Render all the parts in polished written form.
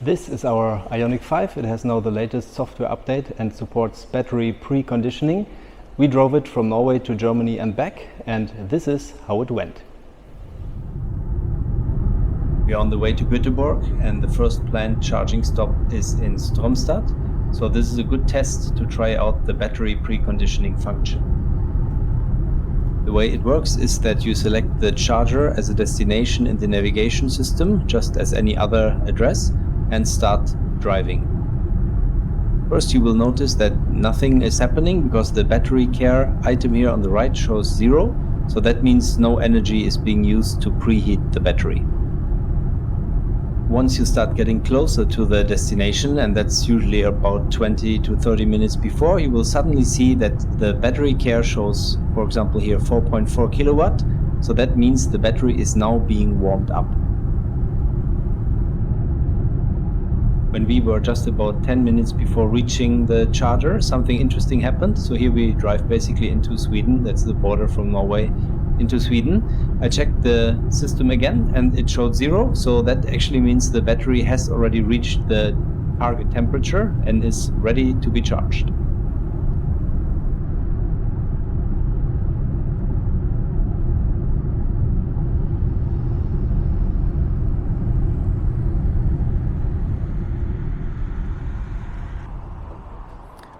This is our Ioniq 5. It has now the latest software update and supports battery preconditioning. We drove it from Norway to Germany and back, and this is how it went. We are on the way to Göteborg, and the first planned charging stop is in Stromstad. So this is a good test to try out the battery preconditioning function. The way it works is that you select the charger as a destination in the navigation system, just as any other address, and start driving. First, you will notice that nothing is happening because the battery care item here on the right shows 0. So that means no energy is being used to preheat the battery. Once you start getting closer to the destination, and that's usually about 20 to 30 minutes before, you will suddenly see that the battery care shows, for example here, 4.4 kilowatt. So that means the battery is now being warmed up. When we were just about 10 minutes before reaching the charger, something interesting happened. So here we drive basically into Sweden. That's the border from Norway into Sweden. I checked the system again and it showed 0. So that actually means the battery has already reached the target temperature and is ready to be charged.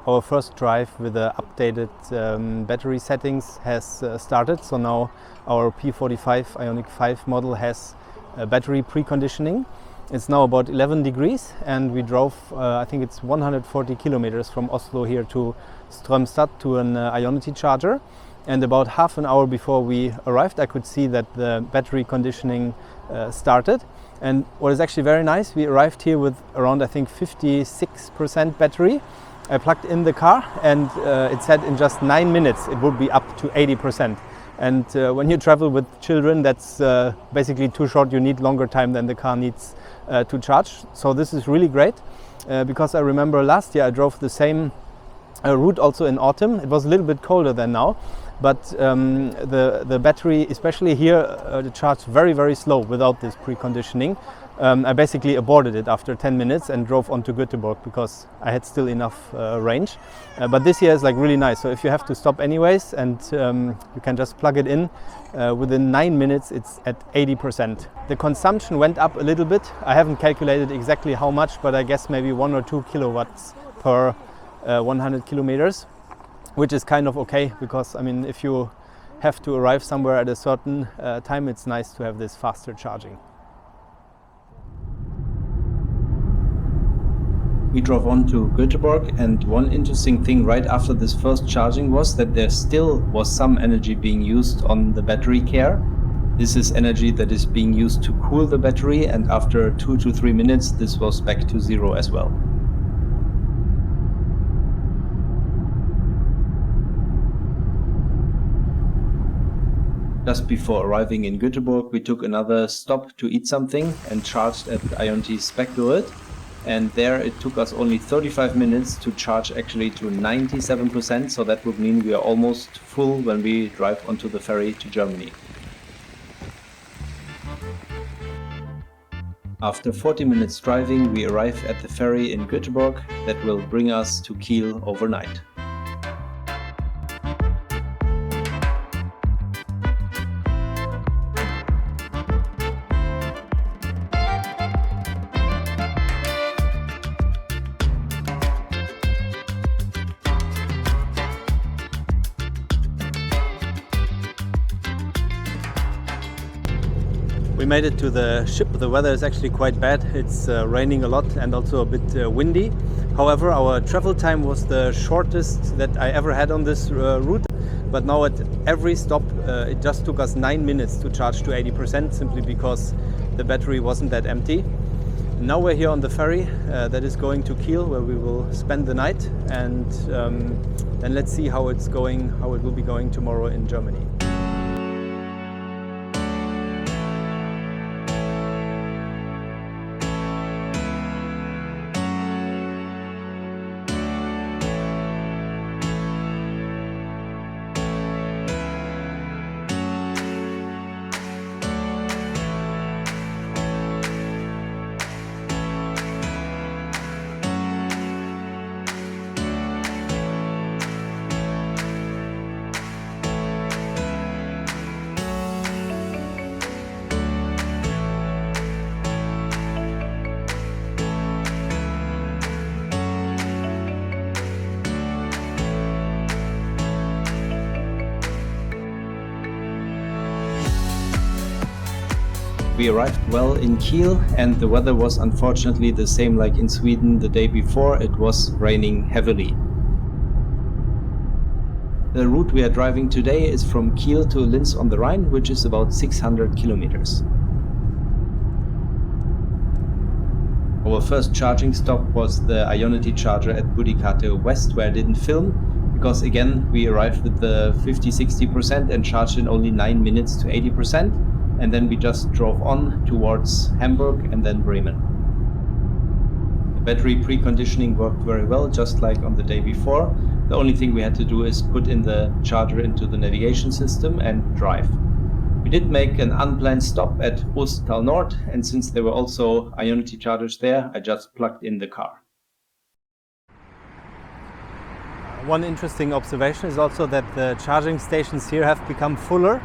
Our first drive with the updated battery settings has started. So now our P45 Ioniq 5 model has battery preconditioning. It's now about 11 degrees and we drove, I think it's 140 kilometers from Oslo here to Stromstad to an Ionity charger. And about half an hour before we arrived, I could see that the battery conditioning started. And what is actually very nice, we arrived here with around, I think, 56% battery. I plugged in the car and it said in just 9 minutes it would be up to 80%. And when you travel with children, that's basically too short. You need longer time than the car needs to charge. So this is really great because I remember last year I drove the same route also in autumn. It was a little bit colder than now, but the battery, especially here, charged very, very slow without this preconditioning. I basically aborted it after 10 minutes and drove on to Göteborg because I had still enough range. But this here is like really nice. So if you have to stop anyways and you can just plug it in, within 9 minutes it's at 80%. The consumption went up a little bit. I haven't calculated exactly how much, but I guess maybe 1 or 2 kilowatts per 100 kilometers, which is kind of okay because, I mean, if you have to arrive somewhere at a certain time, it's nice to have this faster charging. We drove on to Göteborg, and one interesting thing right after this first charging was that there still was some energy being used on the battery care. This is energy that is being used to cool the battery, and after 2 to 3 minutes this was back to 0 as well. Just before arriving in Göteborg, we took another stop to eat something and charged at Ionity's Spekturet. And there it took us only 35 minutes to charge actually to 97%, so that would mean we are almost full when we drive onto the ferry to Germany. After 40 minutes driving, we arrive at the ferry in Göteborg that will bring us to Kiel overnight. We made it to the ship. The weather is actually quite bad. It's raining a lot and also a bit windy. However, our travel time was the shortest that I ever had on this route. But now at every stop, it just took us 9 minutes to charge to 80%, simply because the battery wasn't that empty. Now we're here on the ferry that is going to Kiel, where we will spend the night, and then let's see how it will be going tomorrow in Germany. we arrived well in Kiel, and the weather was unfortunately the same like in Sweden the day before. It was raining heavily. The route we are driving today is from Kiel to Linz on the Rhine, which is about 600 kilometers. Our first charging stop was the Ioniq charger at Budikate West, where I didn't film, because again we arrived with the 50-60% and charged in only 9 minutes to 80%, and then we just drove on towards Hamburg and then Bremen. The battery preconditioning worked very well, just like on the day before. The only thing we had to do is put in the charger into the navigation system and drive. We did make an unplanned stop at Oslo North, and since there were also Ioniq chargers there, I just plugged in the car. One interesting observation is also that the charging stations here have become fuller.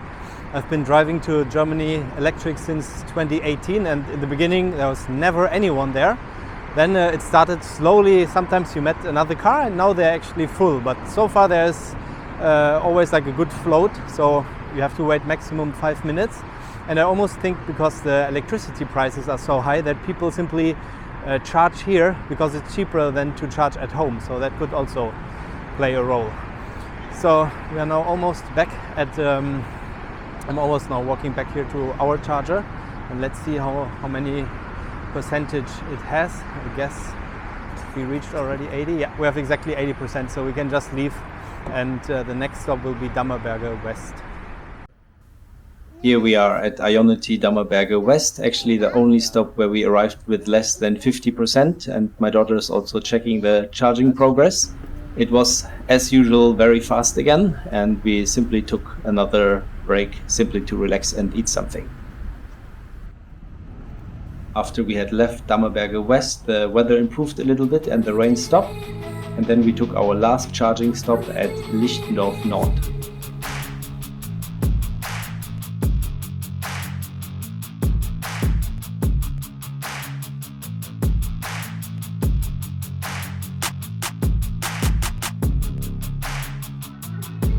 I've been driving to Germany electric since 2018, and in the beginning there was never anyone there. Then it started slowly, sometimes you met another car, and now they're actually full. But so far there's always like a good float, so you have to wait maximum 5 minutes. And I almost think because the electricity prices are so high that people simply charge here because it's cheaper than to charge at home. So that could also play a role. So we are now almost back at, I'm almost now walking back here to our charger, and let's see how many percentage it has. I guess we reached already 80. Yeah, we have exactly 80%, so we can just leave, and the next stop will be Dammerberge West. Here we are at Ioniq Dammerberge West, actually the only stop where we arrived with less than 50%, and my daughter is also checking the charging progress. It was, as usual, very fast again, and we simply took another break simply to relax and eat something. After we had left Dammerberge West, the weather improved a little bit and the rain stopped, and then we took our last charging stop at Lichtendorf Nord.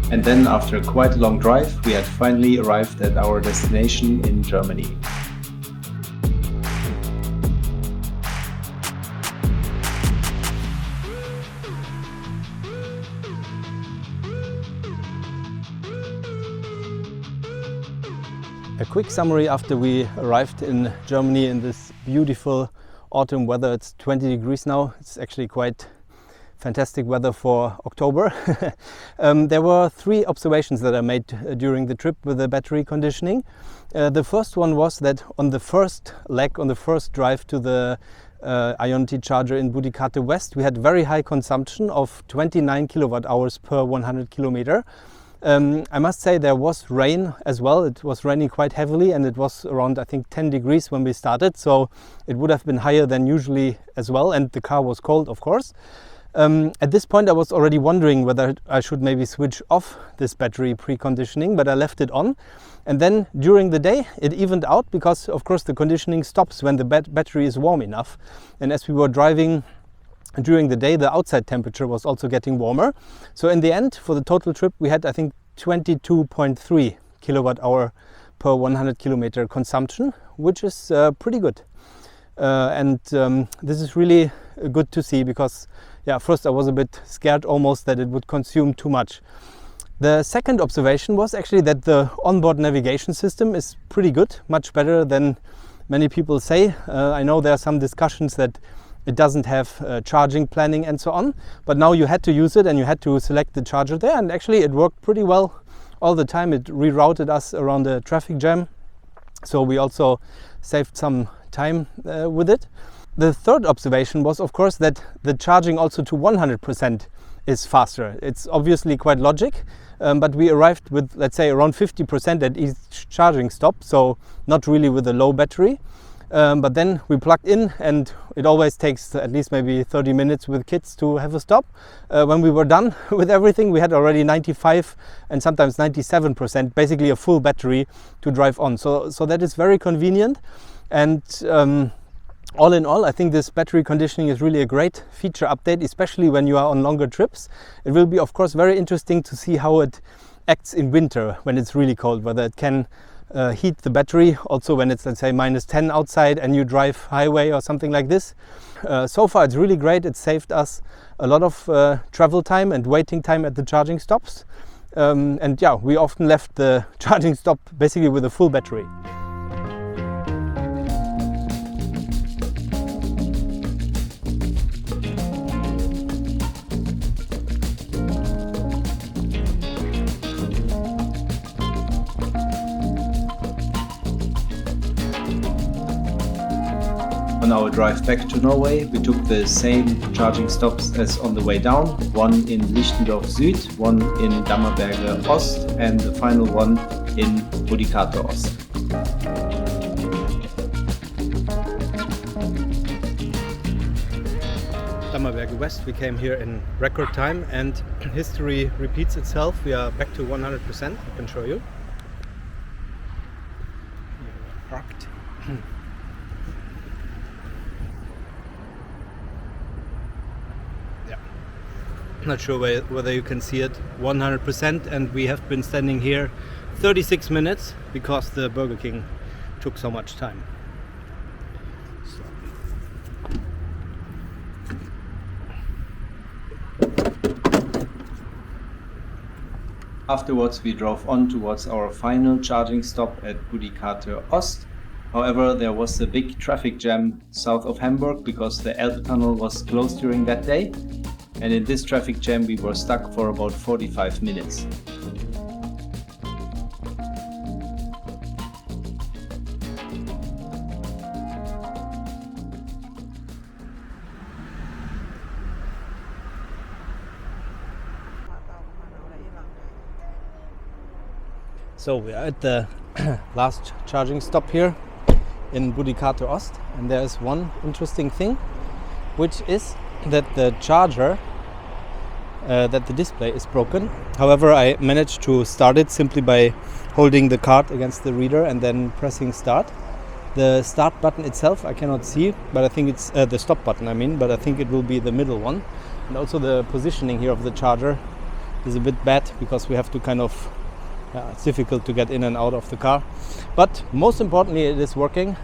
And then, after quite a long drive, we had finally arrived at our destination in Germany. A quick summary after we arrived in Germany in this beautiful autumn weather. It's 20 degrees now. It's actually quite fantastic weather for October. There were 3 observations that I made during the trip with the battery conditioning. The first one was that on the first leg, on the first drive to the Ioniq charger in Budikate West, we had very high consumption of 29 kilowatt hours per 100 kilometer. I must say there was rain as well. It was raining quite heavily, and it was around, I think, 10 degrees when we started, so it would have been higher than usually as well, and the car was cold, of course. At this point I was already wondering whether I should maybe switch off this battery preconditioning, but I left it on, and then during the day it evened out, because of course the conditioning stops when the battery is warm enough, and as we were driving during the day the outside temperature was also getting warmer. So in the end, for the total trip, we had, I think, 22.3 kilowatt hour per 100 kilometer consumption, which is pretty good. And this is really good to see, because yeah, first I was a bit scared almost that it would consume too much. The second observation was actually that the onboard navigation system is pretty good, much better than many people say. I know there are some discussions that it doesn't have charging planning and so on, but now you had to use it and you had to select the charger there, and actually it worked pretty well all the time. It rerouted us around the traffic jam, so we also saved some time with it. The third observation was, of course, that the charging also to 100% is faster. It's obviously quite logic, but we arrived with, let's say, around 50% at each charging stop, so not really with a low battery. But then we plugged in, and it always takes at least maybe 30 minutes with kids to have a stop. When we were done with everything, we had already 95 and sometimes 97%, basically a full battery to drive on. So that is very convenient. And all in all, I think this battery conditioning is really a great feature update, especially when you are on longer trips. It will be, of course, very interesting to see how it acts in winter when it's really cold, whether it can heat the battery also when it's, let's say, -10 outside and you drive highway or something like this. So far it's really great. It saved us a lot of travel time and waiting time at the charging stops. And yeah, we often left the charging stop basically with a full battery. On our drive back to Norway, we took the same charging stops as on the way down, one in Lichtendorf Süd, one in Dammerberge Ost, and the final one in Budikato Ost. Dammerberge West, we came here in record time and history repeats itself. We are back to 100%, I can show you. Parked. Not sure whether you can see it, 100%, and we have been standing here 36 minutes because the Burger King took so much time. So. Afterwards we drove on towards our final charging stop at Budikato Ost. However, there was a big traffic jam south of Hamburg because the Elbe tunnel was closed during that day. And in this traffic jam we were stuck for about 45 minutes. So we are at the last charging stop here in Budikato Ost, and there is one interesting thing, which is that the charger, that the display is broken. However, I managed to start it simply by holding the card against the reader and then pressing start. The start button itself I cannot see, but I think it's the stop button, I mean, but I think it will be the middle one. And also the positioning here of the charger is a bit bad because we have to kind of, it's difficult to get in and out of the car. But most importantly, it is working,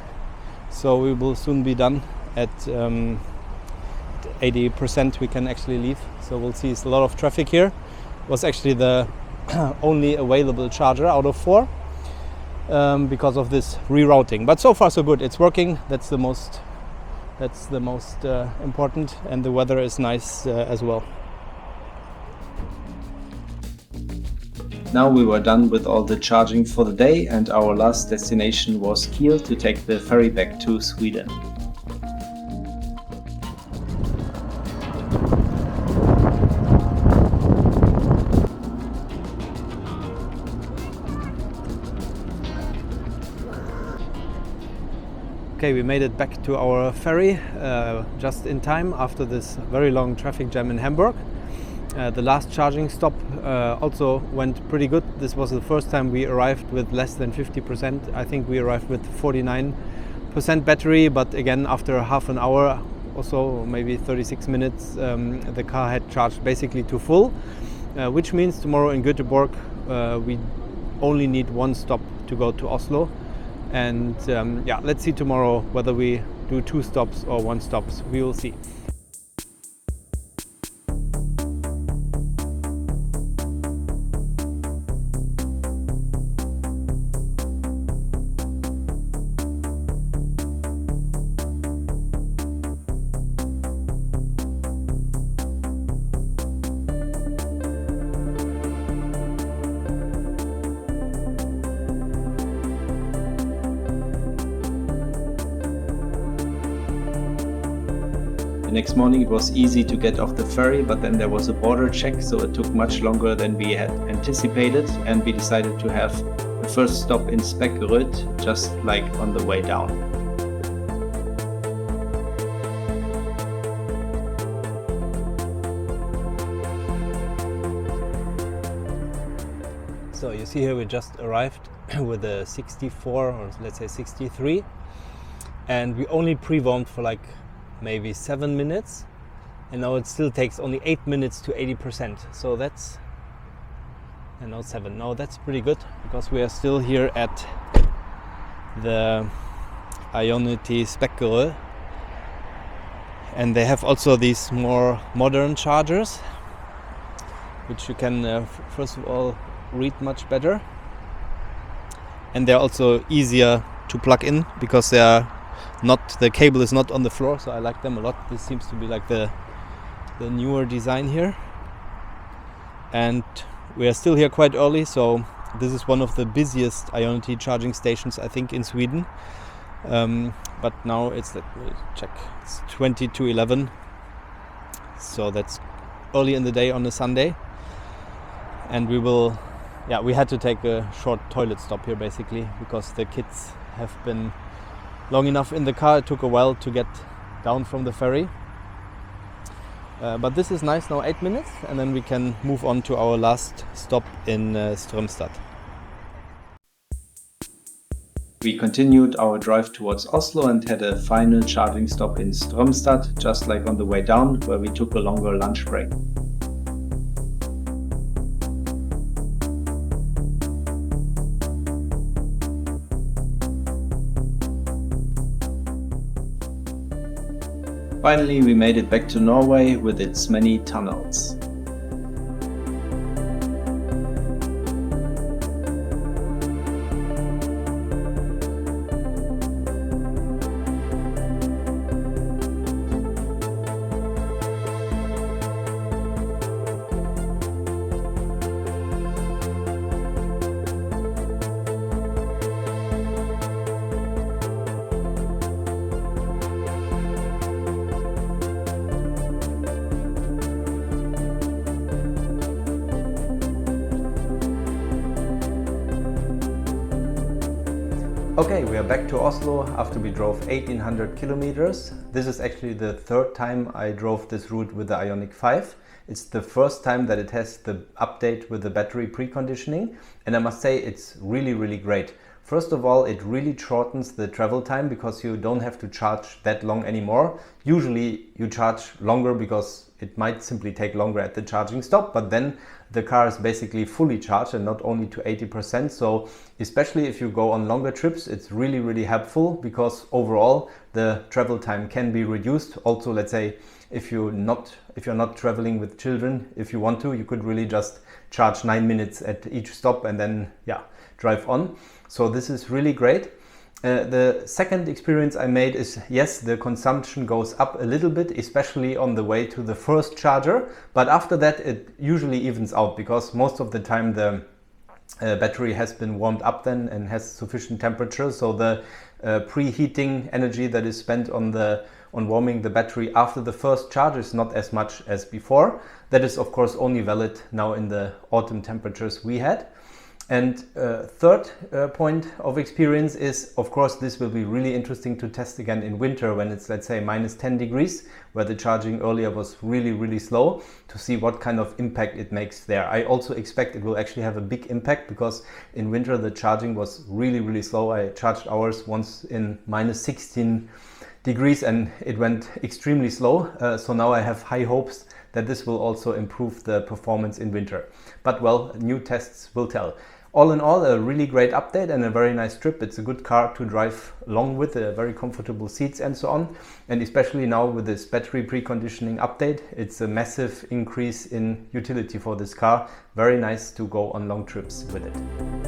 so we will soon be done at 80% we can actually leave, so we'll see. It's a lot of traffic here. It was actually the only available charger out of 4 because of this rerouting, but so far so good. It's working. That's the most important, and the weather is nice as well. Now we were done with all the charging for the day, and our last destination was Kiel to take the ferry back to Sweden. Okay, we made it back to our ferry just in time after this very long traffic jam in Hamburg. The last charging stop also went pretty good. This was the first time we arrived with less than 50%. I think we arrived with 49% battery, but again after half an hour or so, maybe 36 minutes, the car had charged basically to full, which means tomorrow in Göteborg we only need one stop to go to Oslo. And yeah, let's see tomorrow whether we do 2 stops or 1 stop. We will see. The next morning it was easy to get off the ferry, but then there was a border check, so it took much longer than we had anticipated, and we decided to have the first stop in Spekkerud, just like on the way down. So you see here we just arrived with a 64 or let's say 63, and we only pre-warmed for like maybe 7 minutes, and now it still takes only 8 minutes to 80%. So that's and 07. No, that's pretty good because we are still here at the Ioniq Speckgrill, and they have also these more modern chargers, which you can first of all read much better, and they're also easier to plug in because they are not, the cable is not on the floor, so I like them a lot. This seems to be like the newer design here, and we are still here quite early, so this is one of the busiest Ioniq charging stations I think in Sweden. But now it's, let me check, it's 20 to 11, so that's early in the day on a Sunday, and we had to take a short toilet stop here basically because the kids have been long enough in the car. It took a while to get down from the ferry, but this is nice now, 8 minutes, and then we can move on to our last stop in Strömstad. We continued our drive towards Oslo and had a final charging stop in Strömstad, just like on the way down, where we took a longer lunch break. Finally, we made it back to Norway with its many tunnels. Okay, we are back to Oslo after we drove 1800 kilometers. This is actually the third time I drove this route with the Ioniq 5. It's the first time that it has the update with the battery preconditioning, and I must say it's really great. First of all, it really shortens the travel time because you don't have to charge that long anymore. Usually you charge longer because it might simply take longer at the charging stop, but then the car is basically fully charged and not only to 80%. So especially if you go on longer trips, it's really helpful because overall the travel time can be reduced. Also, let's say if you're not traveling with children, if you want to, you could really just charge 9 minutes at each stop and then drive on. So this is really great. The second experience I made is, yes, the consumption goes up a little bit, especially on the way to the first charger, but after that it usually evens out because most of the time the battery has been warmed up then and has sufficient temperature, so the preheating energy that is spent on warming the battery after the first charge is not as much as before. That is of course only valid now in the autumn temperatures we had. And third point of experience is, of course, this will be really interesting to test again in winter when it's, let's say, minus 10 degrees, where the charging earlier was really slow, to see what kind of impact it makes there. I also expect it will actually have a big impact because in winter the charging was really slow. I charged ours once in minus 16 degrees and it went extremely slow. So now I have high hopes that this will also improve the performance in winter. But well, new tests will tell. All in all, a really great update and a very nice trip. It's a good car to drive along with, very comfortable seats and so on. And especially now with this battery preconditioning update, it's a massive increase in utility for this car. Very nice to go on long trips with it.